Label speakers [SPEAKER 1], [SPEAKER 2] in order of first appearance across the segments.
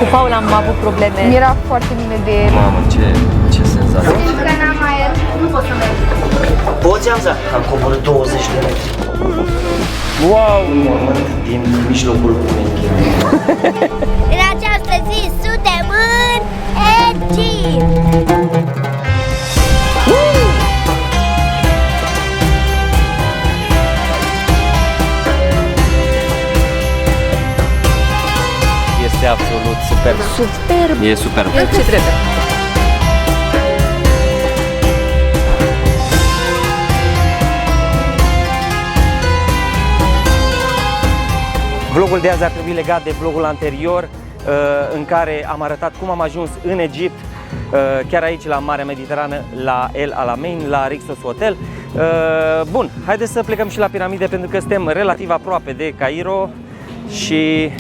[SPEAKER 1] Cu Paul am avut probleme.
[SPEAKER 2] Mi-era foarte bine de el.
[SPEAKER 3] Mamă, ce senzație.
[SPEAKER 2] Pentru că n-am aer, nu pot să merg.
[SPEAKER 3] Poți, Amza? Am coborât 20 de metri.
[SPEAKER 4] Wow!
[SPEAKER 3] Mormânt din mijlocul unei chimii.
[SPEAKER 5] În această zi suntem în Egipt!
[SPEAKER 4] Este absolut superb.
[SPEAKER 1] Superb!
[SPEAKER 4] E superb.
[SPEAKER 1] E ce trebuie.
[SPEAKER 4] Vlogul de azi ar trebui legat de vlogul anterior, în care am arătat cum am ajuns în Egipt, chiar aici la Marea Mediterană, la El Alamein, la Rixos Hotel. Bun, haideți să plecăm și la piramide, pentru că suntem relativ aproape de Cairo și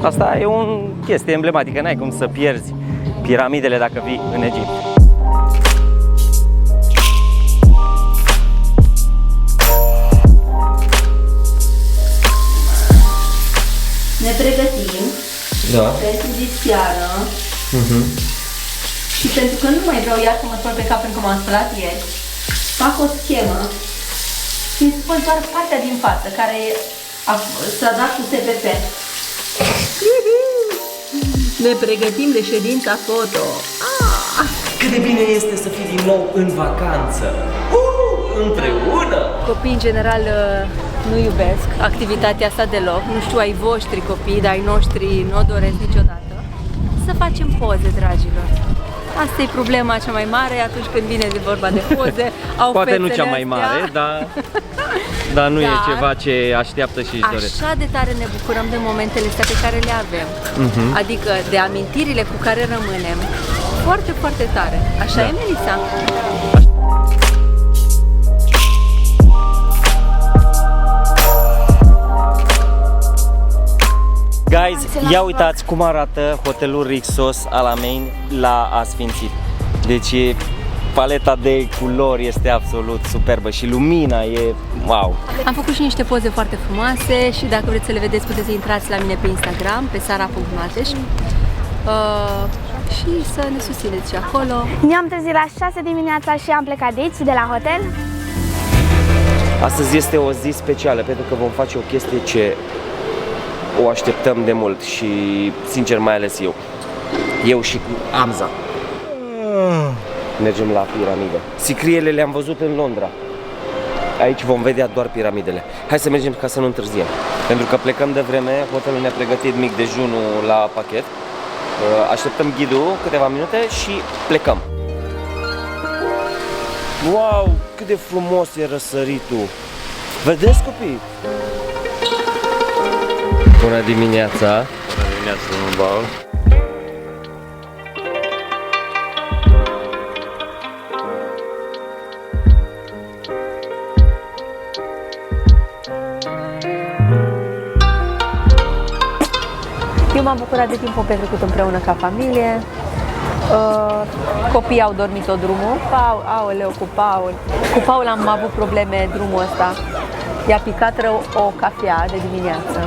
[SPEAKER 4] asta e o chestie emblematică, n-ai cum să pierzi piramidele dacă vii în Egipt.
[SPEAKER 1] Ne pregătim pentru diseară și pentru că nu mai vreau iar să mă spăl pe cap pentru că m-am spălat ieri, fac o schemă și îmi spăl doar partea din față care s-a dat cu SPF. Ne pregătim de ședința foto.
[SPEAKER 3] Cât de bine este să fii din nou în vacanță. Împreună!
[SPEAKER 1] Copiii în general nu iubesc activitatea asta deloc. Nu știu ai voștri copii, dar ai noștri nu o doresc niciodată. Să facem poze, dragilor. Asta e problema cea mai mare atunci când vine de vorba de poze. Au
[SPEAKER 4] Poate nu cea mai
[SPEAKER 1] astea.
[SPEAKER 4] mare, dar nu e ceva ce așteaptă și își doresc.
[SPEAKER 1] Așa de tare ne bucurăm de momentele astea pe care le avem. Adică de amintirile cu care rămânem. Foarte, foarte tare. Așa e, Melissa?
[SPEAKER 4] Guys, ia uitați cum arată hotelul Rixos Alamein la Asfințit. Deci paleta de culori este absolut superbă și lumina e wow.
[SPEAKER 1] Am făcut și niște poze foarte frumoase și dacă vreți să le vedeți puteți să intrați la mine pe Instagram, pe sara.mateș și să ne susțineți și acolo.
[SPEAKER 5] Ne-am trezit la 6 dimineața și am plecat de aici, de la hotel.
[SPEAKER 4] Astăzi este o zi specială pentru că vom face o chestie ce o așteptăm de mult și, sincer, mai ales eu și cu Amza. Mergem la piramide. Sicriele le-am văzut în Londra. Aici vom vedea doar piramidele. Hai să mergem ca să nu întârziem. Pentru că plecăm de vreme, hotelul ne-a pregătit mic dejunul la pachet. Așteptăm ghidul câteva minute și plecăm. Wow, cât de frumos e răsăritul! Vedeți, copii? Bună dimineața!
[SPEAKER 3] Bună dimineața, domnul Paul.
[SPEAKER 1] Eu m-am bucurat de timpul petrecut împreună ca familie. Copiii au dormit tot drumul. Aoleu, cu Paul. Cu Paul am avut probleme drumul ăsta. I-a picat rău o cafea de dimineață.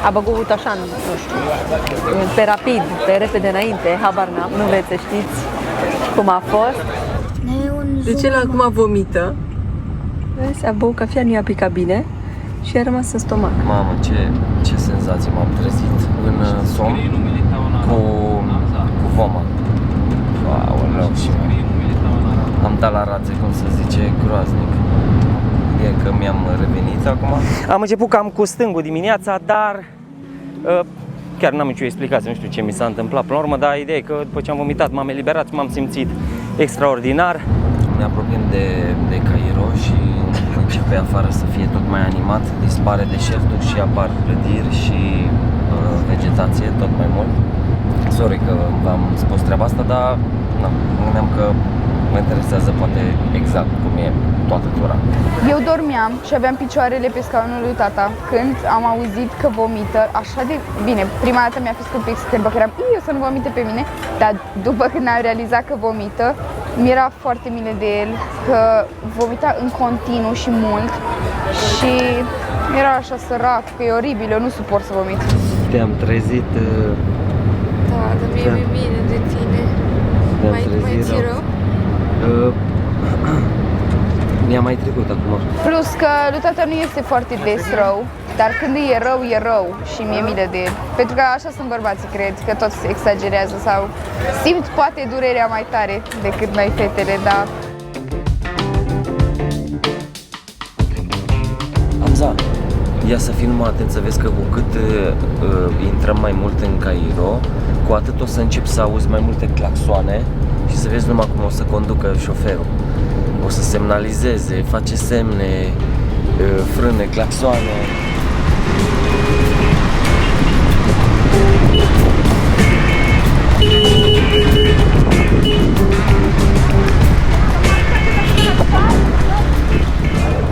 [SPEAKER 1] A băgut așa, nu știu, pe rapid, pe repede înainte, habar n-am, nu vreți să știți cum a fost. Deci el acum vomită. Vezi, a băut cafea, nu i-a picat bine și a rămas în stomac.
[SPEAKER 3] Mamă, ce senzație m-am trezit în somn cu voma. Aoleu, și am dat la rațe, cum se zice, groaznic. E că mi-am revenit acum.
[SPEAKER 4] Am început cam cu stângul dimineața, dar chiar n-am nicio explicație, nu știu ce mi s-a întâmplat până la urmă, dar ideea e că după ce am vomitat m-am eliberat și m-am simțit extraordinar.
[SPEAKER 3] Ne apropiem de Cairo și începe afară să fie tot mai animat, dispare deșertul și apar clădiri și vegetație tot mai mult. Sorry că v-am spus treaba asta, dar gândeam că mă interesează poate exact cum e toată tura.
[SPEAKER 2] Eu dormeam și aveam picioarele pe scaunul lui tata când am auzit că vomită așa de bine. Prima dată mi-a fost un pic scârbă, că eram, eu să nu vomite pe mine, dar după când am realizat că vomită, mi-era foarte bine de el, că vomita în continuu și mult și era așa sărac, că e oribil, eu nu suport să vomit.
[SPEAKER 3] Te-am trezit...
[SPEAKER 1] Da, dar mie e bine de tine. Mai ți rău?
[SPEAKER 3] Mi-a mai trecut acum.
[SPEAKER 2] Plus că lui tata nu este foarte des rău, dar când e rău, e rău și mi-e milă de el. Pentru că așa sunt bărbații, cred, că toți exagerează sau simt poate durerea mai tare decât noi fetele, dar...
[SPEAKER 3] Amza, ia să fii numai atent să vezi că cu cât intrăm mai mult în Cairo, cu atât o să începi să auzi mai multe claxoane și să vezi numai cum o să conducă șoferul. O să semnalizeze, face semne, frâne, claxoane.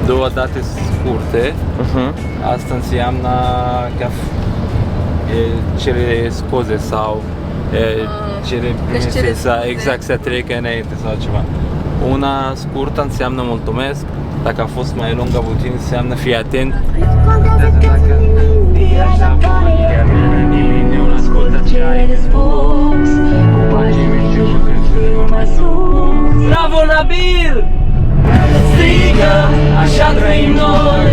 [SPEAKER 6] Două date scurte, asta înseamnă că cele scuze sau cele primise exact să trecă înainte sau ceva. Una scurtă înseamnă mulțumesc, dacă a fost mai lungă puțin înseamnă fii atent.
[SPEAKER 3] Bravo, Nabil! Strigă, așa trăim noi,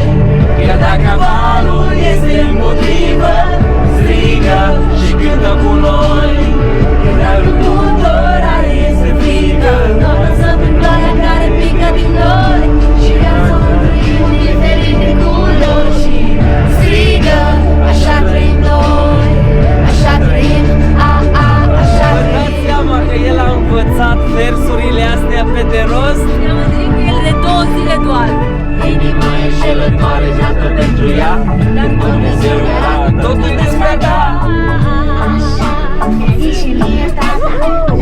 [SPEAKER 3] chiar dacă valul este împotrivă. Strigă și cântă cu noi, când agricultora este frică.
[SPEAKER 7] Noi lăsăm prin ploaia care pică din noi și viața o trăim diferite culori. Și strigă, așa trăim noi, așa trăim, așa trăim.
[SPEAKER 3] Dați seama că el a învățat versurile astea pe de rost?
[SPEAKER 1] Ne-am întâlnit cu el de 2 zile doar.
[SPEAKER 7] Inima înșelătoare joacă pentru ea, dar Dumnezeu era
[SPEAKER 3] Totul despre ta.
[SPEAKER 7] așa. Zi și mie, tata,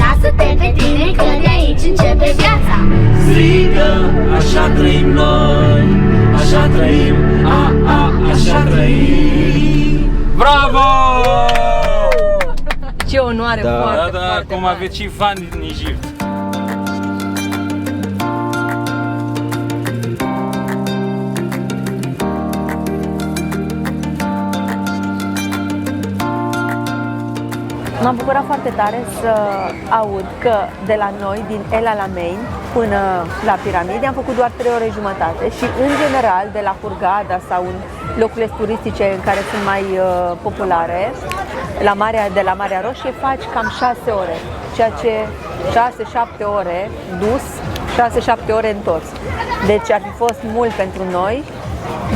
[SPEAKER 7] lasă-te pe tine că de aici începe viața.
[SPEAKER 3] Strigă, așa trăim noi, așa trăim, așa trăim.
[SPEAKER 6] Bravo!
[SPEAKER 1] Ce onoare foarte,
[SPEAKER 6] Da,
[SPEAKER 1] foarte
[SPEAKER 6] acum
[SPEAKER 1] mare.
[SPEAKER 6] aveți și fani din Egipt.
[SPEAKER 1] M-am bucurat foarte tare să aud că de la noi, din El Alamein până la piramide, am făcut doar 3 ore jumătate și, în general, de la Hurghada sau în locurile turistice în care sunt mai populare, de la Marea Roșie, faci cam 6 ore, ceea ce 6-7 ore dus, 6-7 ore întors. Deci ar fi fost mult pentru noi,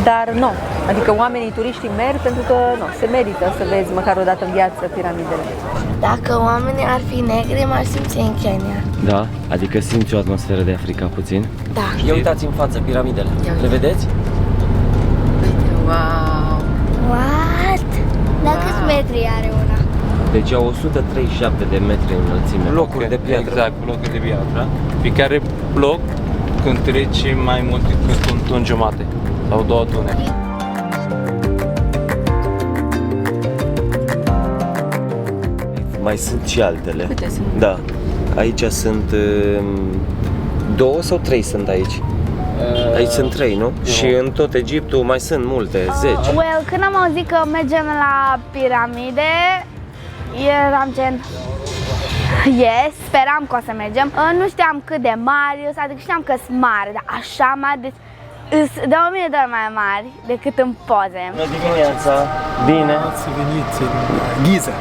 [SPEAKER 1] dar nu. Adică oamenii, turiștii merg pentru că nu, se merită să vezi măcar o dată în viață piramidele.
[SPEAKER 7] Dacă oamenii ar fi negri, m-ar simți în Kenya.
[SPEAKER 3] Da, adică simți o atmosferă de Africa puțin.
[SPEAKER 7] Da.
[SPEAKER 3] Ia uitați în față piramidele, le vedeți?
[SPEAKER 1] Wow!
[SPEAKER 7] What? Dar câți metri are una?
[SPEAKER 3] Deci au 137 de metri înălțime, blocuri de piatră.
[SPEAKER 6] Exact, blocuri de piatră. Fiecare bloc, când treci mai mult decât un tun jumate sau 2 tune.
[SPEAKER 3] Mai sunt și altele.
[SPEAKER 1] Câte sunt?
[SPEAKER 3] Da. Aici sunt 2 sau 3 sunt aici. Aici sunt 3, nu? Și în tot Egiptul mai sunt multe, 10.
[SPEAKER 5] Well, când am auzit că mergem la piramide, eram gen... Yes, speram că o să mergem. Nu știam cât de mari, adică știam că sunt mari, dar așa mari, deci de 1000 de ori mai mari decât în poze.
[SPEAKER 3] Bună dimineața! Bine!
[SPEAKER 8] Ați venit în Giza.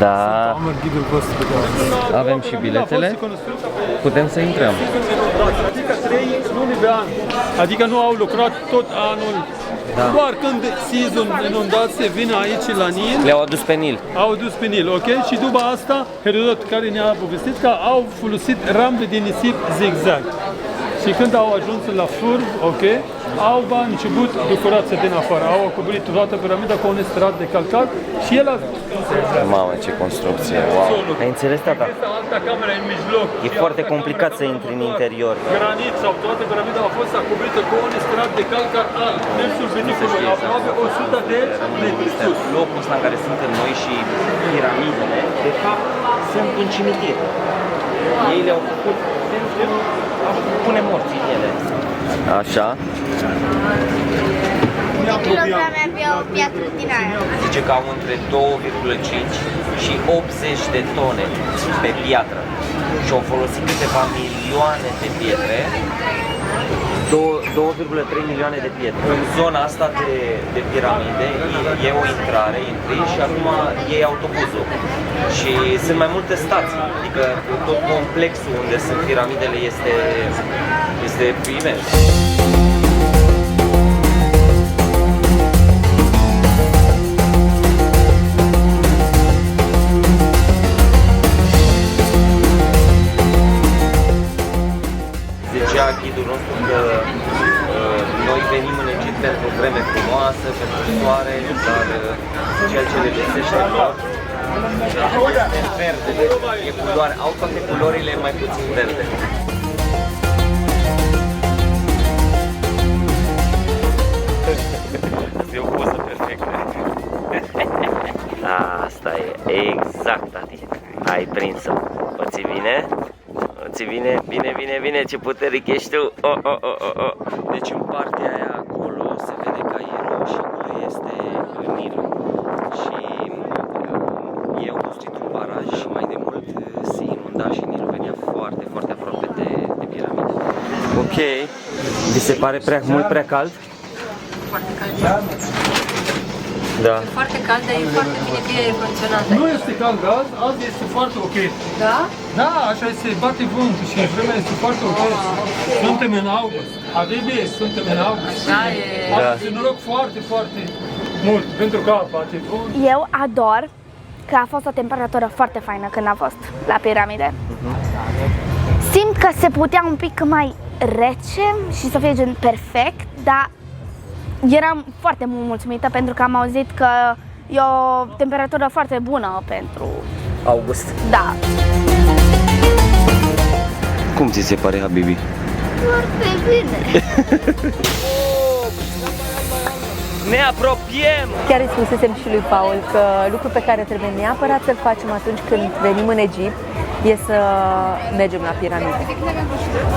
[SPEAKER 3] Da,
[SPEAKER 8] Am ghidul vostru de astăzi.
[SPEAKER 3] avem și biletele. Putem să intrăm.
[SPEAKER 8] Adică 3 luni pe an. Adică nu au lucrat tot anul.
[SPEAKER 3] Da.
[SPEAKER 8] Doar când sezon inundație vin aici la Nil,
[SPEAKER 3] Le-au adus pe Nil.
[SPEAKER 8] au dus pe Nil, ok? Și după asta, Herodot care ne-a povestit că au folosit rampe de nisip zigzag. Și când au ajuns la furb, ok, au început decorația din afară. Au acoperit toată piramida cu un strat de calcar și el a...
[SPEAKER 3] Mamă, ce construcție, wow! Ai înțeles, tata?
[SPEAKER 8] Alta cameră în mijloc.
[SPEAKER 4] E foarte complicat să intri în interior.
[SPEAKER 8] Granit sau toată piramida a fost acoperită cu un strat de calcar alb. Mersul ridicolului, aproape 100 de metri sus.
[SPEAKER 4] Locul ăsta în care suntem noi și piramidele, de fapt, sunt un cimitir. Ei le-au făcut pentru a pune morții în ele. Așa.
[SPEAKER 5] Kilograme pe o piatră din aia.
[SPEAKER 4] Zice că au între 2,5 și 80 de tone pe piatră. Și au folosit câteva milioane de pietre. 2,3 milioane de pietre. În zona asta de piramide e o intrare, intri și acum iei autobuzul. Și sunt mai multe stații, adică tot complexul unde sunt piramidele este imens. Zicea ghidul nostru că noi venim în Egipt pentru vreme frumoasă, pentru soare, dar ceea ce le lipsește lor este verdele, e culoare, au toate culorile mai puțin verde. Asta e o poză perfectă. Asta e, exact, tati. Ai prins-o. O ții bine? Ți vine, bine, ce puternic ești tu. Deci în partea aia acolo se vede Cairo și acolo este Nilul. Și eu construit un baraj și mai de mult se inunda și Nilul venea foarte, foarte aproape de piramidă. Ok, vi se pare prea cald?
[SPEAKER 1] Foarte cald.
[SPEAKER 4] Da.
[SPEAKER 1] E foarte cald, dar e foarte bine aer condiționat.
[SPEAKER 8] Nu este cald azi este foarte ok.
[SPEAKER 1] Da?
[SPEAKER 8] Da, așa se bate vântul și vremea este foarte ok. Suntem în august. Habibi, suntem în august.
[SPEAKER 1] Da, e...
[SPEAKER 8] Azi e noroc foarte, foarte mult pentru că bate vânt.
[SPEAKER 5] Eu ador că a fost o temperatură foarte faină când am fost la piramide. Simt că se putea un pic mai rece și să fie gen perfect, dar eram foarte mulțumită pentru că am auzit că e o temperatură foarte bună pentru
[SPEAKER 4] August.
[SPEAKER 5] Da.
[SPEAKER 4] Cum ți se pare, Habibi?
[SPEAKER 5] Foarte bine.
[SPEAKER 4] Ne apropiem!
[SPEAKER 1] Chiar îi spusesem și lui Paul că lucrul pe care trebuie neapărat să-l facem atunci când venim în Egipt e să mergem la piramide.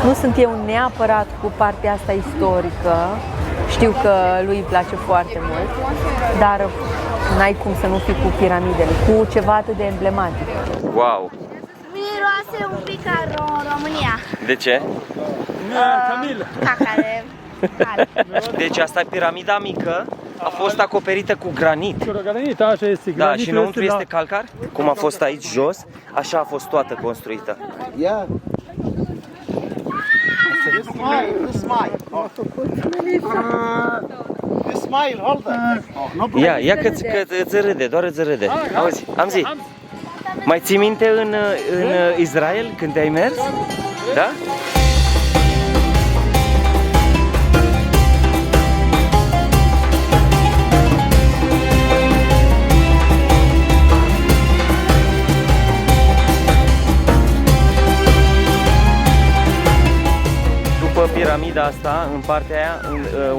[SPEAKER 1] Nu sunt eu neapărat cu partea asta istorică, știu că lui îi place foarte mult, dar n-ai cum să nu fii cu piramidele, cu ceva atât de emblematic.
[SPEAKER 4] Wow!
[SPEAKER 5] Miroase un pic ca în România.
[SPEAKER 4] De ce?
[SPEAKER 8] Camila.
[SPEAKER 5] Cacare.
[SPEAKER 4] Deci asta e piramida mică, a fost acoperită cu granit.
[SPEAKER 8] Granit, așa este.
[SPEAKER 4] Da, și înăuntru este calcar? Cum a fost aici jos, așa a fost toată construită.
[SPEAKER 9] Yeah. The smile, hold on.
[SPEAKER 4] Ia că îți râde, doar îți râde. Auzi, am zis. Mai ții minte în Israel când te-ai mers? Da? După piramida asta, în partea aia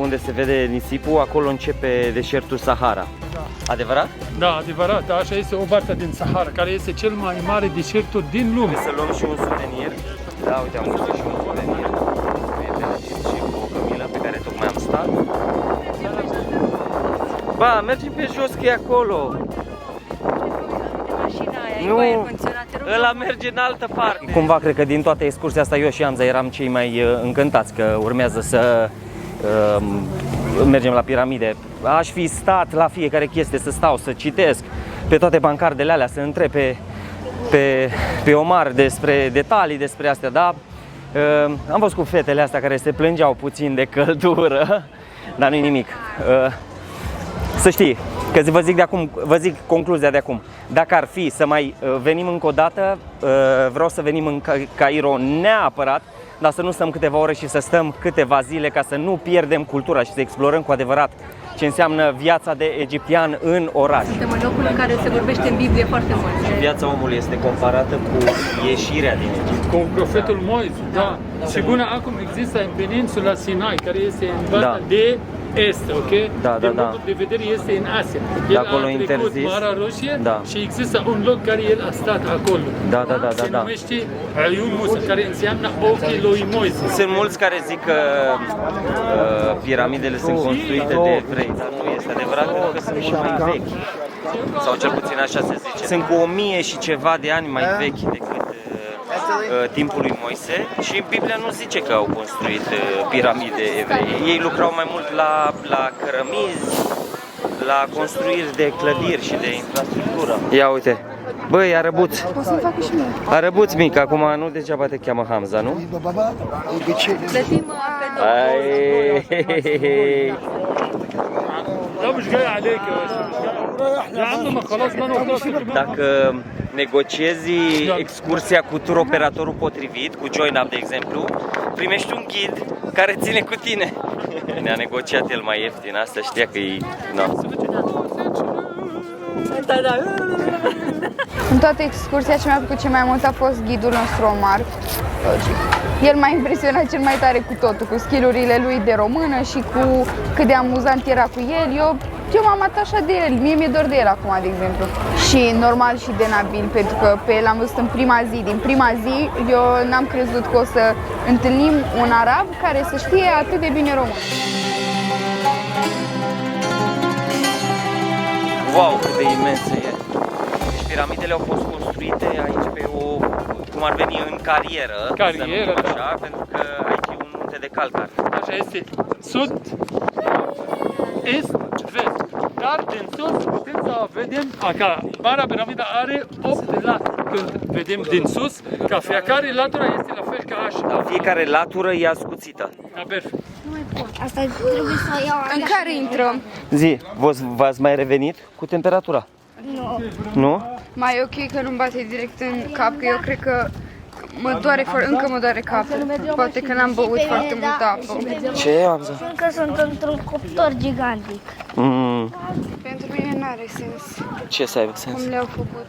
[SPEAKER 4] unde se vede nisipul, acolo începe deșertul Sahara. Adevărat?
[SPEAKER 8] Da, adevărat, așa este o parte din Sahara, care este cel mai mare deșertul din lume.
[SPEAKER 4] Să luăm și un suvenir. Da, uite, am găsit și un suvenir. Și o cămilă pe care tocmai am stat. Ba, mergem pe jos că e acolo. Nu, ăla merge în altă parte. Cumva cred că din toată excursia asta eu și Anza eram cei mai încântați că urmează să mergem la piramide. Aș fi stat la fiecare chestie, să stau, să citesc pe toate bancardele alea, să întreb pe Omar despre detalii despre astea, dar am fost cu fetele astea care se plângeau puțin de căldură, dar nu-i nimic. Să știi, că vă zic concluzia de acum. Dacă ar fi să mai venim încă o dată, vreau să venim în Cairo neapărat, dar să nu stăm câteva ore și să stăm câteva zile ca să nu pierdem cultura și să explorăm cu adevărat ce înseamnă viața de egiptean în oraș.
[SPEAKER 1] Suntem în locul în care se vorbește în Biblie foarte mult.
[SPEAKER 4] Viața omului este comparată cu ieșirea din Egipt.
[SPEAKER 8] Cu profetul Moise, da. Și până acum există în peninsula Sinai, care este în zona de est, ok?
[SPEAKER 4] Da, da,
[SPEAKER 8] Din
[SPEAKER 4] da.
[SPEAKER 8] punct de vedere este în Asia.
[SPEAKER 4] De
[SPEAKER 8] El
[SPEAKER 4] acolo
[SPEAKER 8] a trecut
[SPEAKER 4] interzis.
[SPEAKER 8] Marea Roșie
[SPEAKER 4] Da.
[SPEAKER 8] și există un loc care el a stat acolo.
[SPEAKER 4] Da, da, da, da,
[SPEAKER 8] Se
[SPEAKER 4] da.
[SPEAKER 8] numește Ayun Musa, care înseamnă ochii lui Moise.
[SPEAKER 4] Sunt mulți care zic că piramidele sunt construite de evrei, dar nu este adevărat, pentru că sunt mult mai vechi. Sau cel puțin așa se zice. Sunt cu 1000 și ceva de ani mai vechi decât timpul lui Moise și Biblia nu zice că au construit piramide evrei. Ei lucrau mai mult la cărămizi, la construiri de clădiri și de infrastructură. Ia uite, băi, arăbuț.
[SPEAKER 2] Poți să-mi fac și mie.
[SPEAKER 4] Arăbuț mic, acum nu degeaba te cheamă Hamza, nu?
[SPEAKER 1] Plătim pe
[SPEAKER 4] Ai.
[SPEAKER 8] Da, مش جاي عليك يا باشا. يا عم ما خلاص ما انا قلت
[SPEAKER 4] Dacă negociezi excursia cu tur operatorul potrivit, cu Join Up de exemplu, primești un ghid care ține cu tine. Ne-a negociat el mai ieftin, asta știa că e... No.
[SPEAKER 2] În toată excursia ce mi-a plăcut cel mai mult a fost ghidul nostru Omar. Logic. El m-a impresionat cel mai tare cu totul, cu skillurile lui de română și cu cât de amuzant era cu el. Eu m-am atașat de el, mie mi-e dor de el acum, de exemplu. Și normal și de Nabil, pentru că pe el am văzut în prima zi. Din prima zi eu n-am crezut că o să întâlnim un arab care să știe atât de bine român.
[SPEAKER 4] Wow, cât de imensă e! Deci piramidele au fost construite aici pe o, cum ar veni, în carieră,
[SPEAKER 8] Carieră,
[SPEAKER 4] să numim așa, pentru că aici e un munte de calcar.
[SPEAKER 8] Așa este sud, est, vest. Dar din sus putem să vedem că Marea Piramidă are 8 late. Când vedem din sus, că fiecare latură este la fel ca așa.
[SPEAKER 4] Fiecare latură e ascuțită.
[SPEAKER 8] Da, perfect.
[SPEAKER 5] Asta trebuie să o iau
[SPEAKER 2] În care intrăm?
[SPEAKER 4] Zi, v-ați mai revenit cu temperatura?
[SPEAKER 5] Nu.
[SPEAKER 4] Nu?
[SPEAKER 2] Mai e ok că nu-mi bate direct în cap, că eu cred că încă mă doare capul. Poate că n-am băut foarte multă apă.
[SPEAKER 4] Ce, Hamza?
[SPEAKER 5] Încă sunt într-un cuptor gigantic.
[SPEAKER 2] Pentru mine n-are sens
[SPEAKER 4] Ce să aibă sens?
[SPEAKER 2] cum le-au făcut.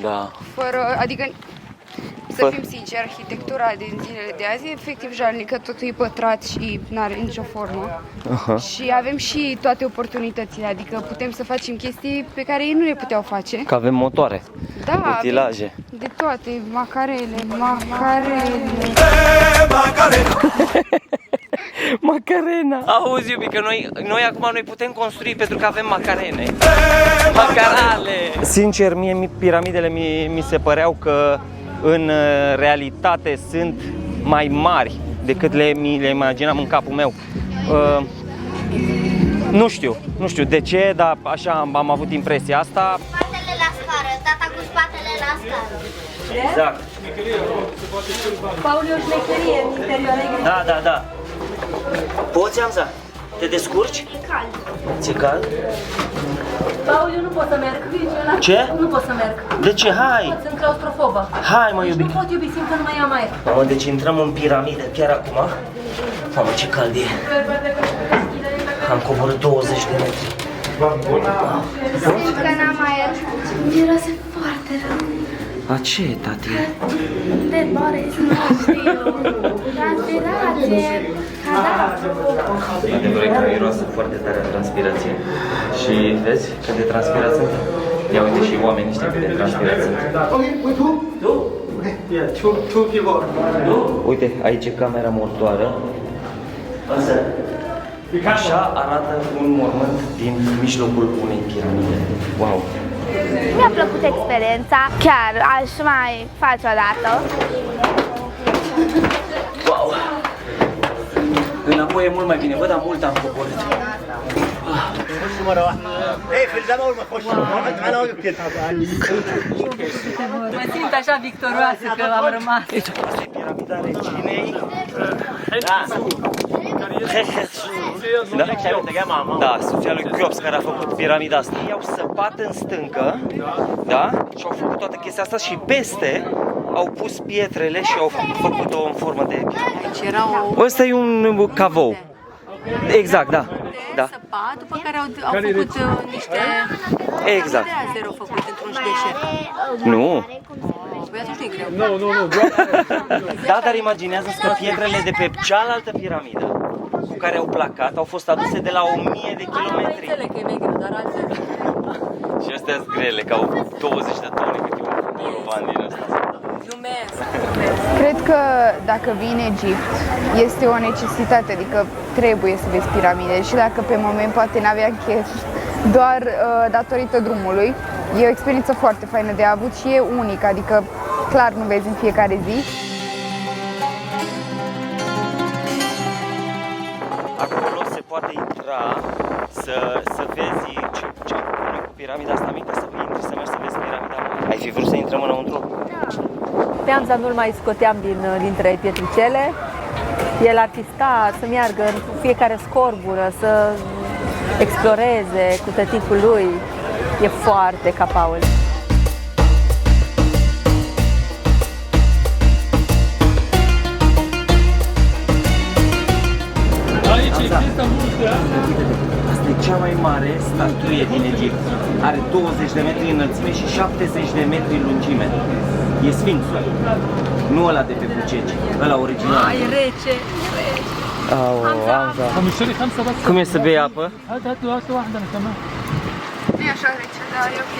[SPEAKER 4] Da.
[SPEAKER 2] Fără, adică, să fim sinceri, arhitectura din zilele de azi e efectiv jalnică, totul e pătrat și n-are nicio formă. Și avem și toate oportunitățile, adică putem să facem chestii pe care ei nu le puteau face.
[SPEAKER 4] Că avem motoare,
[SPEAKER 2] Da,
[SPEAKER 4] utilaje.
[SPEAKER 2] de toate, macarele.
[SPEAKER 4] Macarena! Auzi, iubi, că noi acum putem construi pentru că avem macarene. Macarale! Sincer, mie piramidele mi se păreau că în realitate sunt mai mari decât mi le imaginam în capul meu. Nu știu de ce, dar așa am avut impresia asta.
[SPEAKER 5] Spatele la scară, tata cu spatele la scară.
[SPEAKER 4] Exact.
[SPEAKER 1] Paul e o șmecherie în interior.
[SPEAKER 4] Da. Poți, Hamza? Te descurci?
[SPEAKER 5] E cald.
[SPEAKER 4] Ți-e cald?
[SPEAKER 1] Paul, eu nu pot să merg.
[SPEAKER 4] Ce?
[SPEAKER 1] Nu pot să merg.
[SPEAKER 4] De ce? Hai!
[SPEAKER 1] Sunt claustrofobă.
[SPEAKER 4] Hai, mă,
[SPEAKER 1] Nu
[SPEAKER 4] iubic!
[SPEAKER 1] pot, iubi, simt că nu mai am aer.
[SPEAKER 4] Mamă, deci intrăm în piramidă chiar acum. Mamă, ce cald e! Am coborât 20 de metri.
[SPEAKER 5] Simt că n-am aer. Miroase foarte rău.
[SPEAKER 4] A ce e, tati?
[SPEAKER 5] De bare, nu știu. Transpirație.
[SPEAKER 4] Adevărul e că miroase foarte tare a transpirație. Și vezi cât de transpirați sunt? Ia uite și oamenii ăștia cât de transpirați sunt. Uite, aici e camera mortoară. Așa arată un mormânt din mijlocul unei piramide. Wow!
[SPEAKER 5] Mi-a plăcut experiența. Chiar aș mai face o dată.
[SPEAKER 4] Wow! Înapoi e mult mai bine, văd, dar mult am coborât.
[SPEAKER 1] Mă simt așa victorioasă că am rămas.
[SPEAKER 4] Asta e piramida reginei. Da, soția lui Cheops care a făcut piramida asta. Ei au săpat în stâncă, da? Și au făcut toată chestia asta și peste au pus pietrele și au făcut-o în formă de piramidă. Ăsta e un cavou. Exact, da. Da.
[SPEAKER 1] Săpat, după care au făcut niște...
[SPEAKER 4] Exact.
[SPEAKER 1] De au făcut într-un deșert.
[SPEAKER 4] Nu.
[SPEAKER 1] Păi atunci nu-i greu.
[SPEAKER 8] Nu.
[SPEAKER 4] Da, dar imaginează-ți că pietrele de pe cealaltă piramidă care au placat au fost aduse de la 1000 de kilometri.
[SPEAKER 1] Înțeleg că e mai greu, dar altfel.
[SPEAKER 4] Și astea sunt grele, că au 20 de tone cât e un bolovan din ăsta.
[SPEAKER 1] Glumesc.
[SPEAKER 2] Cred că dacă vii în Egipt, este o necesitate, adică trebuie să vezi piramide și dacă pe moment poate n-aveam chef, doar datorită drumului. E o experiență foarte faină de avut și e unică, adică clar nu vezi în fiecare zi.
[SPEAKER 4] Acolo se poate intra să vezi ce am făcut noi cu piramida asta mică, să intri, să mergi să vezi piramida mare. Ai fi vrut să intrăm înăuntru?
[SPEAKER 1] Pe Hamza nu-l mai scoteam dintre pietricele. El ar fi stat să meargă în fiecare scorbură, să exploreze cu tăticul lui. E foarte ca Paul.
[SPEAKER 8] Aici există multe.
[SPEAKER 4] Asta e cea mai mare statuie din Egipt. Are 20 de metri înălțime și 70 de metri lungime. E Sfinxul. Nu ăla de pe Bucegi, ăla original.
[SPEAKER 1] Ai rece.
[SPEAKER 4] Cum e să bei apă?
[SPEAKER 2] Nu e așa rece, dar e ok.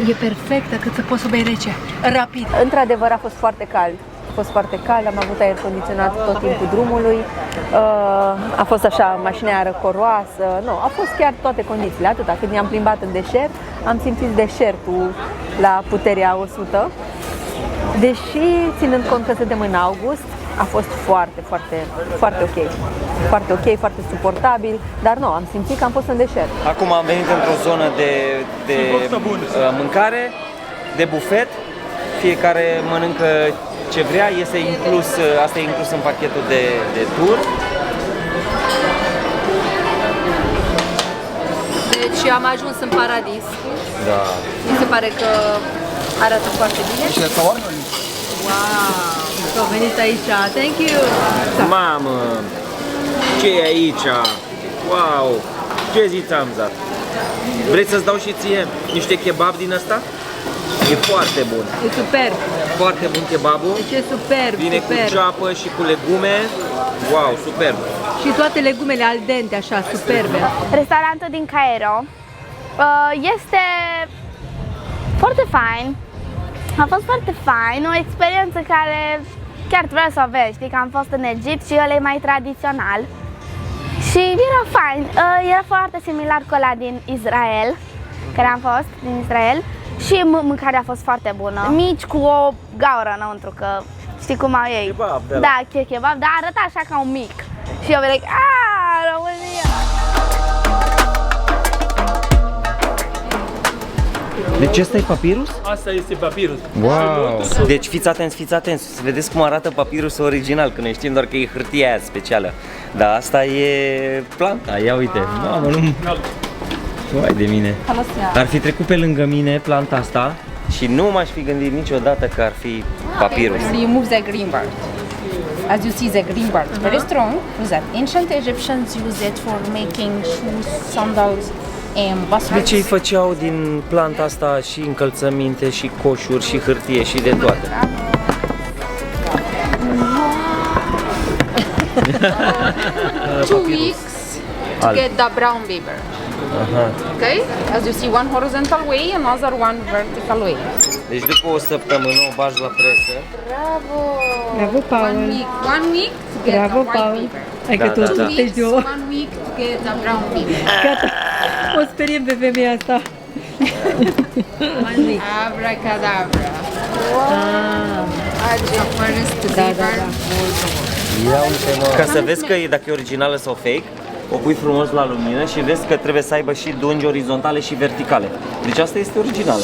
[SPEAKER 1] E perfectă cât să poți să bei rece. Rapid. Într-adevăr a fost foarte cald. A fost foarte cald, am avut aer condiționat tot timpul drumului. A fost așa, mașina răcoroasă. Nu, a fost chiar toate condițiile. Atâta. Când ne-am plimbat în deșert, am simțit deșertul la puterea 100. Deși, ținând cont că suntem în august, a fost foarte ok. Foarte ok, foarte suportabil, dar nu, am simțit că am fost în deșert.
[SPEAKER 4] Acum am venit într-o zonă de mâncare, de bufet. Fiecare mănâncă ce vrea, asta e inclus în pachetul de tur.
[SPEAKER 1] Deci am ajuns în paradis.
[SPEAKER 4] Da.
[SPEAKER 1] Mi se pare că arată foarte bine. Wow! Au venit aici. Thank you!
[SPEAKER 3] Mamă, ce e aici? Wow! Ce zici, Hamza? Vrei să-ți dau și ție niște kebab din ăsta? E foarte bun.
[SPEAKER 1] E superb.
[SPEAKER 3] Foarte bun kebabul.
[SPEAKER 1] Deci e superb,
[SPEAKER 3] Vine
[SPEAKER 1] superb.
[SPEAKER 3] cu ceapă și cu legume. Wow, superb.
[SPEAKER 1] Și toate legumele al dente, așa, superbe.
[SPEAKER 5] Restaurantul din Cairo este foarte fain. A fost foarte fain, o experiență care chiar trebuie să o vezi, știi, că am fost în Egipt și el e mai tradițional. Și era fain, era foarte similar cu ăla din Israel, care am fost, din Israel. Și mâncarea a fost foarte bună. Mici cu o gaură înăuntru, că știi cum au ei.
[SPEAKER 3] Kebab, de la...
[SPEAKER 5] Da, kebab, dar arăta așa ca un mic. Și eu zic, România!
[SPEAKER 4] Deci ăsta e papirus?
[SPEAKER 8] Asta este papirus.
[SPEAKER 4] Wow! Deci fiți atenți, să vedeți cum arată papirusul original, că noi știm doar că e hârtia aia specială. Dar asta e planta, ia uite. Mamă, nu... Vai de mine. Ar fi trecut pe lângă mine planta asta și nu m-aș fi gândit niciodată că ar fi papirus.
[SPEAKER 10] You remove the green part. As you see, the green part is very strong. That ancient Egyptians use it for making shoes, sandals, and baskets.
[SPEAKER 4] Deci ei făceau din planta asta și încălțăminte, și coșuri, și hârtie, și de toate.
[SPEAKER 10] 2 weeks to get the brown paper. Okay? As you see, one horizontal way, another one vertical way.
[SPEAKER 4] Deci după o săptămână o bagi la presă.
[SPEAKER 10] Bravo!
[SPEAKER 1] Bravo, Paul!
[SPEAKER 10] One week to get
[SPEAKER 1] Bravo,
[SPEAKER 10] the white
[SPEAKER 1] Paul!
[SPEAKER 10] paper.
[SPEAKER 1] Hai că tu
[SPEAKER 10] 2
[SPEAKER 1] ești
[SPEAKER 10] weeks,
[SPEAKER 1] de o...
[SPEAKER 10] 1 week to get the brown paper.
[SPEAKER 1] Gata! O speriem pe femeia asta.
[SPEAKER 10] Abracadabra.
[SPEAKER 4] Ca să vezi că dacă e originală sau fake, o pui frumos la lumină și vezi că trebuie să aibă și dungi orizontale și verticale. Deci asta este originală.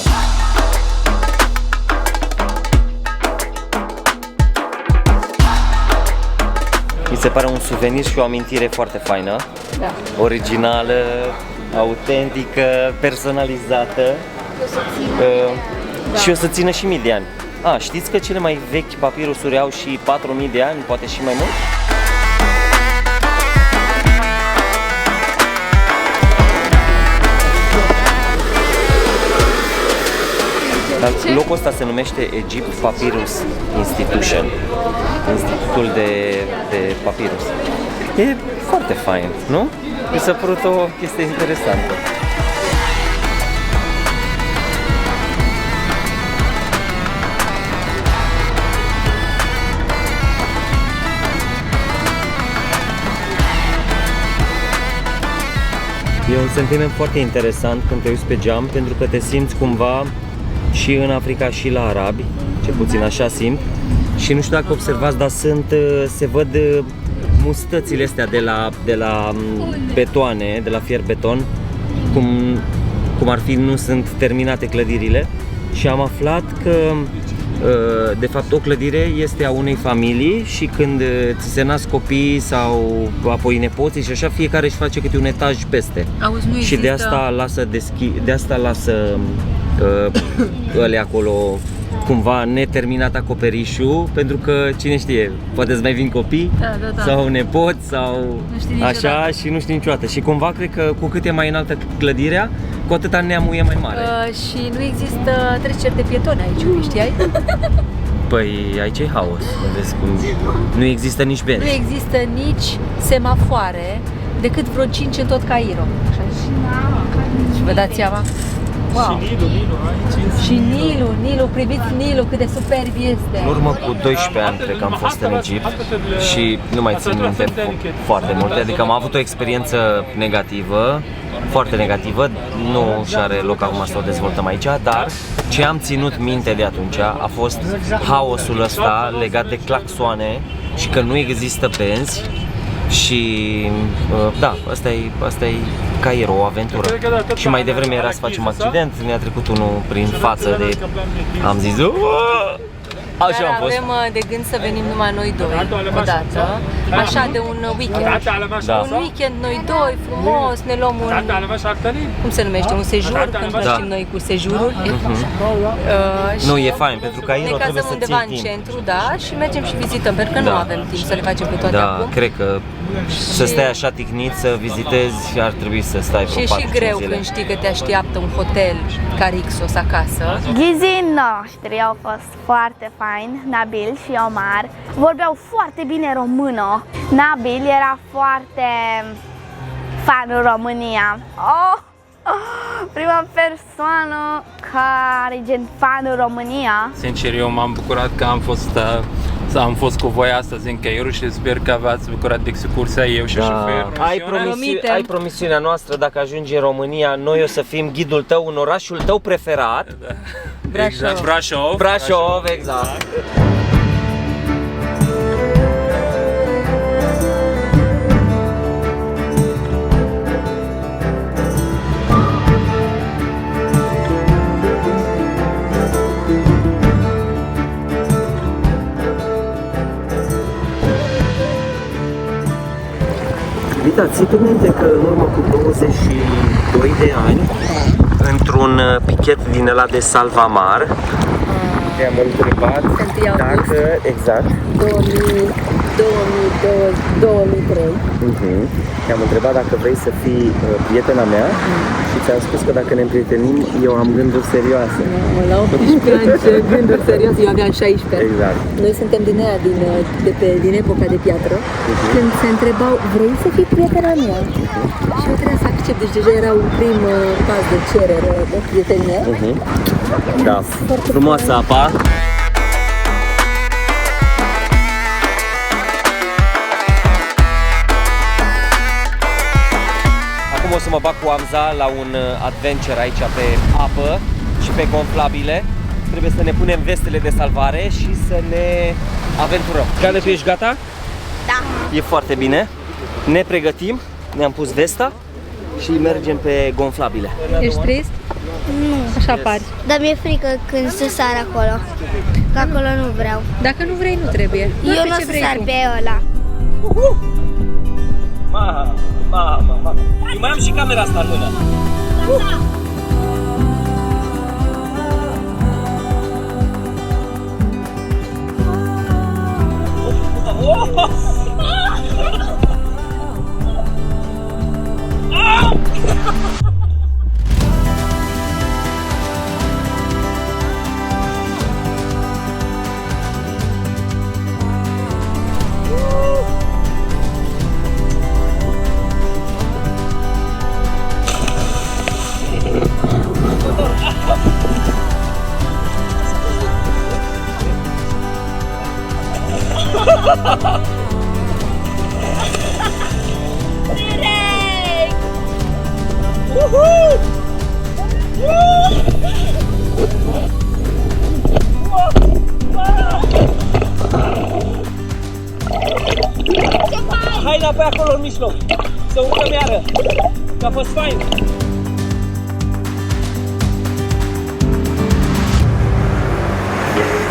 [SPEAKER 4] Mi se pare un suvenir și o amintire foarte faină.
[SPEAKER 1] Da.
[SPEAKER 4] Originală, autentică, personalizată. Și o să țină și mii de ani. Știți că cele mai vechi papirusuri au și 4000 de ani, poate și mai mult? Locul ăsta se numește Egypt Papyrus Institution, Institutul de Papirus. E foarte fain, nu? Mi s-a părut o chestie interesantă. E un sentiment foarte interesant când te uiți pe geam, pentru că te simți cumva și în Africa și la arabi, cel puțin așa simt. Și nu știu dacă observați, dar se văd mustățile astea de la betoane, de la fier beton, cum ar fi nu sunt terminate clădirile. Și am aflat că de fapt o clădire este a unei familii și când ți se nasc copii sau apoi nepoții și așa, fiecare își face câte un etaj peste.
[SPEAKER 1] Auzi, nu
[SPEAKER 4] și de asta lasă ăle acolo cumva neterminat acoperișul, pentru că cine știe, poate îți mai vin copii sau nepoți sau așa și nu știi niciodată. Și cumva cred că cu cât e mai înaltă clădirea, cu atâta neamul e mai mare.
[SPEAKER 1] Și nu există treceri de pietoni aici, știai?
[SPEAKER 4] Păi aici e haos, vezi cum nu există nici benzi.
[SPEAKER 1] Nu există nici semafoare, decât vreo 5 în tot Cairo. Și vă dați seama? Wow. Și Nilul, priviți Nilul, cât de superb este.
[SPEAKER 4] În urmă cu 12 ani cred că am fost în Egipt și nu mai țin minte foarte multe, adică am avut o experiență negativă, foarte negativă, nu și are loc acum să o dezvoltăm aici, dar ce am ținut minte de atunci a fost haosul ăsta legat de claxoane și că nu există benzi. Și da, asta e Cairo, o aventură. Și mai devreme era să facem accident, ne-a trecut unul prin față de... Am zis... Așa am fost.
[SPEAKER 1] Avem de gând să venim numai noi doi, odată, așa de un weekend.
[SPEAKER 4] Da.
[SPEAKER 1] Un weekend noi doi, frumos, ne luăm un... Cum se numește? Un sejur, când plătim noi cu sejurul.
[SPEAKER 4] Nu, e fain, pentru că Cairo trebuie să
[SPEAKER 1] undeva
[SPEAKER 4] ții
[SPEAKER 1] în
[SPEAKER 4] timp.
[SPEAKER 1] centru, da, și mergem și vizităm, pentru că nu avem timp să le facem pe toate acum.
[SPEAKER 4] Da, cred că să stai așa tihnit, să vizitezi, ar trebui să stai vreo 4-5
[SPEAKER 1] Și e și greu
[SPEAKER 4] zile.
[SPEAKER 1] când știi că te așteaptă un hotel ca Rixos acasă.
[SPEAKER 5] Ghizii noștri au fost foarte fain, Nabil și Omar. Vorbeau foarte bine română. Nabil era foarte fanul România. Prima persoană care e gen fanul România.
[SPEAKER 6] Sincer, eu m-am bucurat că am fost cu voi astăzi în Cairo și sper că v-ați bucurat de excursia eu și șoferul.
[SPEAKER 4] Ai promisiunea noastră, dacă ajungi în România, noi o să fim ghidul tău în orașul tău preferat.
[SPEAKER 6] Exact,
[SPEAKER 4] Brașov, exact. Vita, ții tu minte că în urmă cu 22 de ani, într-un pichet din ăla de Salvamar, te-am întrebat dacă, exact,
[SPEAKER 1] 2003.
[SPEAKER 4] te-am întrebat dacă vrei să fii prietena mea și ți-am spus că dacă ne împrietenim, eu am gânduri serioase.
[SPEAKER 1] La 18 ani, ce gânduri serioase, eu aveam 16.
[SPEAKER 4] Exact.
[SPEAKER 1] Noi suntem din aia, din epoca de piatră, când se întrebau, vrei să fii prietena mea? Și eu trebuia să accept, deci deja era un prim pas de cerere de prietenie.
[SPEAKER 4] Da, frumoasă apa. Acum o să mă bag cu Amza la un adventure aici pe apă și pe gonflabile. Trebuie să ne punem vestele de salvare și să ne aventurăm. Gane, tu ești gata?
[SPEAKER 5] Da.
[SPEAKER 4] E foarte bine. Ne pregătim, ne-am pus vesta și mergem pe gonflabile.
[SPEAKER 1] Ești trist?
[SPEAKER 5] Nu.
[SPEAKER 1] Așa pari.
[SPEAKER 5] Dar mi-e frică când să sar acolo. Că acolo nu vreau.
[SPEAKER 1] Dacă nu vrei, nu trebuie.
[SPEAKER 5] Eu nu o să sar pe ăla.
[SPEAKER 4] Mama. Eu mai am și camera asta în mână. Hai înapoi acolo în mijloc, să urcăm iară, că a fost fain.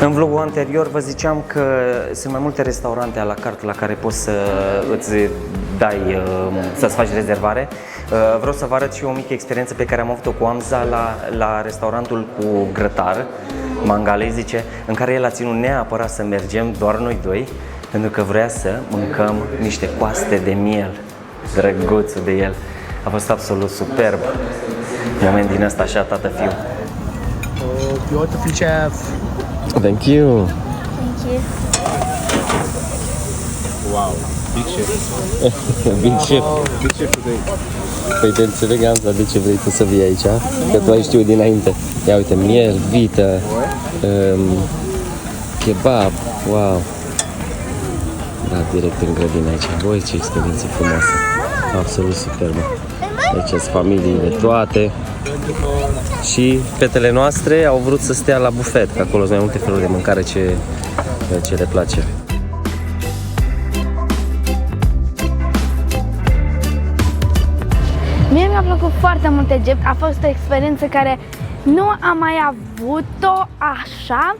[SPEAKER 4] În vlogul anterior vă ziceam că sunt mai multe restaurante à la carte la care poți să îți dai, să-ți faci rezervare. Vreau să vă arăt și o mică experiență pe care am avut-o cu Amza la restaurantul cu grătar, Mangalei zice, în care el a ținut neapărat să mergem, doar noi doi, pentru că vrea să mâncăm niște coaste de miel. Drăguțul de el. A fost absolut superb. Moment din ăsta așa, tată-fiu.
[SPEAKER 9] Beautiful chef.
[SPEAKER 3] Thank you.
[SPEAKER 6] Wow, big chef.
[SPEAKER 3] Big chef.
[SPEAKER 6] Big chef today.
[SPEAKER 3] Păi te înțeleg, Amza, de ce vrei tu să vii aici? Că tu ai știut dinainte. Ia uite, miel, vită, kebab, wow. Da, direct în grădină aici. Voi, ce experiență frumoasă. Absolut superbă. Deci sunt familii de toate. Și fetele noastre au vrut să stea la bufet, că acolo sunt mai multe feluri de mâncare ce le place.
[SPEAKER 5] Mie mi-a plăcut foarte mult Egipt, a fost o experiență care nu am mai avut-o așa.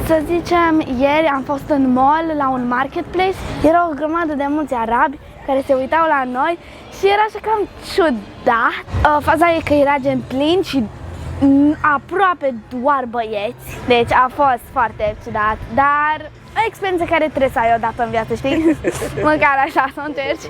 [SPEAKER 5] Să zicem, ieri am fost în mall la un marketplace, era o grămadă de mulți arabi care se uitau la noi și era așa cam ciudat. Faza e că era gen plin și aproape doar băieți, deci a fost foarte ciudat, dar o experiență care trebuie să ai odată în viață, știi? Măcar așa să încerci.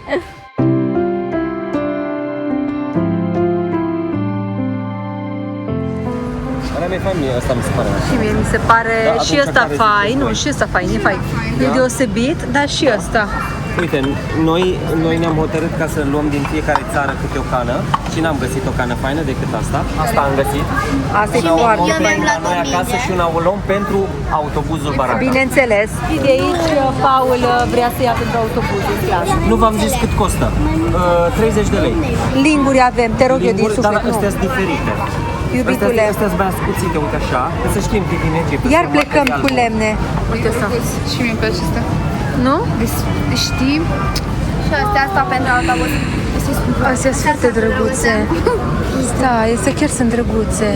[SPEAKER 3] Asta mi se pare.
[SPEAKER 1] Și mie mi se pare și ăsta fain, nu, și ăsta fain, e fain. E deosebit, dar și ăsta.
[SPEAKER 4] Uite, noi ne-am hotărât ca să luăm din fiecare țară câte o cană și n-am găsit o cană faină decât asta. Asta am găsit.
[SPEAKER 1] Asta e
[SPEAKER 4] Una o
[SPEAKER 1] foarte
[SPEAKER 4] luăm
[SPEAKER 1] fain.
[SPEAKER 4] la noi acasă și una o luăm pentru autobuzul Baraka.
[SPEAKER 1] Bineînțeles. De aici, Paul vrea să ia pentru autobuzul, clar.
[SPEAKER 4] Nu v-am zis cât costă. 30 de lei.
[SPEAKER 1] Linguri avem, te rog eu din
[SPEAKER 4] Linguri, dar
[SPEAKER 1] suflet, nu.
[SPEAKER 4] astea sunt diferite.
[SPEAKER 1] Iubitule,
[SPEAKER 4] Astea sunt mai ascuțite, uite așa, ca să știm că e din Egipt.
[SPEAKER 1] iar
[SPEAKER 4] Este
[SPEAKER 1] plecăm
[SPEAKER 4] material
[SPEAKER 1] cu
[SPEAKER 4] bun.
[SPEAKER 1] lemne.
[SPEAKER 10] Uite asta. Și mie pe acesta.
[SPEAKER 1] Nu?
[SPEAKER 10] Știi?
[SPEAKER 5] Și asta pentru autobuz.
[SPEAKER 1] Astea sunt foarte drăguțe. Da, astea chiar sunt drăguțe.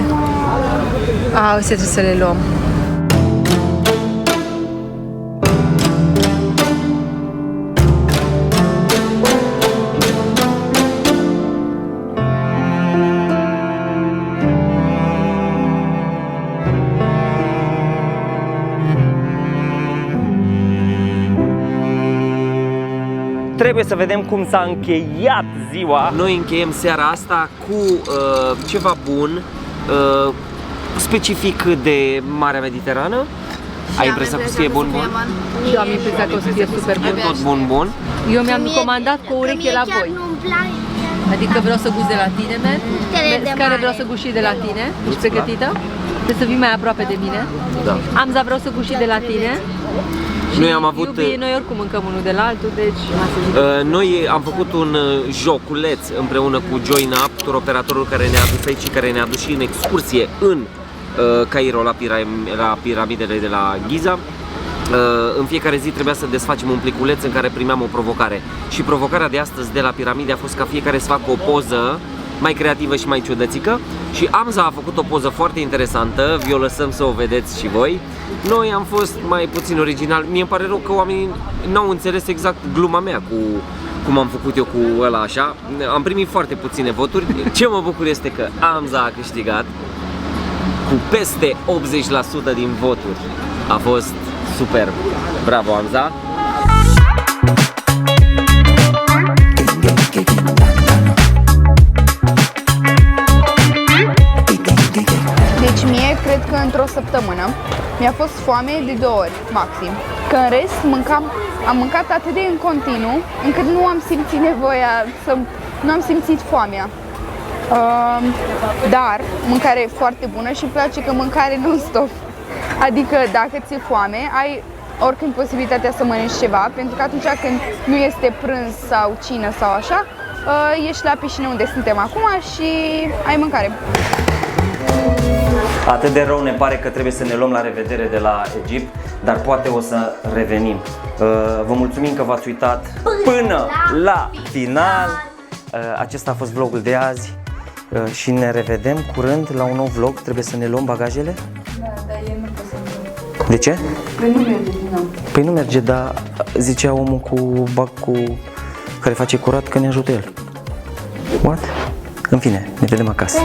[SPEAKER 1] Astea trebuie să le luăm.
[SPEAKER 4] Trebuie să vedem cum s-a încheiat ziua. Noi încheiem seara asta cu ceva bun, specific de Marea Mediterană. Ai impresia că o să fie bun?
[SPEAKER 1] Eu am impresia că o să fie super bun.
[SPEAKER 4] Tot bun.
[SPEAKER 1] Eu mi-am comandat cu o ureche la voi. Adică vreau să gust de la tine, care vreau să gust și de la tine. Ești pregătită? Trebuie să vii mai aproape de mine.
[SPEAKER 3] Da.
[SPEAKER 1] Amza, vreau să gust și de la tine.
[SPEAKER 4] Noi am avut...
[SPEAKER 1] Noi oricum mâncăm unul de la altul, deci...
[SPEAKER 4] Noi am făcut un joculeț împreună cu Join Up, tur operatorul care ne-a adus aici și care ne-a adus și în excursie în Cairo la piramidele de la Giza. În fiecare zi trebuia să desfacem un pliculeț în care primeam o provocare. Și provocarea de astăzi de la piramide a fost ca fiecare să facă o poză mai creativă și mai ciudățică. Și Amza a făcut o poză foarte interesantă, vi-o lăsăm să o vedeți și voi. Noi am fost mai puțin original. Mie îmi pare rău că oamenii n-au înțeles exact gluma mea cu cum am făcut eu cu ăla așa. Am primit foarte puține voturi. Ce mă bucur este că Amza a câștigat cu peste 80% din voturi. A fost superb. Bravo, Amza!
[SPEAKER 2] Deci mie cred că într-o săptămână mi-a fost foame de 2 ori maxim. Că în rest am mâncat atât de în continuu încât nu am simțit nevoia nu am simțit foamea. Dar mâncare foarte bună și îmi place că mâncare non-stop. Adică dacă ți-e foame, oricând posibilitatea să mănânci ceva, pentru că atunci când nu este prânz sau cină sau așa, ești la piscină unde suntem acum și ai mâncare.
[SPEAKER 4] Atât de rău ne pare că trebuie să ne luăm la revedere de la Egipt, dar poate o să revenim. Vă mulțumim că v-ați uitat până la final. Acesta a fost vlogul de azi și ne revedem curând la un nou vlog. Trebuie să ne luăm bagajele?
[SPEAKER 2] Da, dar el nu poate să.
[SPEAKER 4] De ce?
[SPEAKER 2] Păi nu merge din nou.
[SPEAKER 4] Păi nu merge, dar zicea omul care face curat că ne ajută el. What? În fine, ne vedem acasă.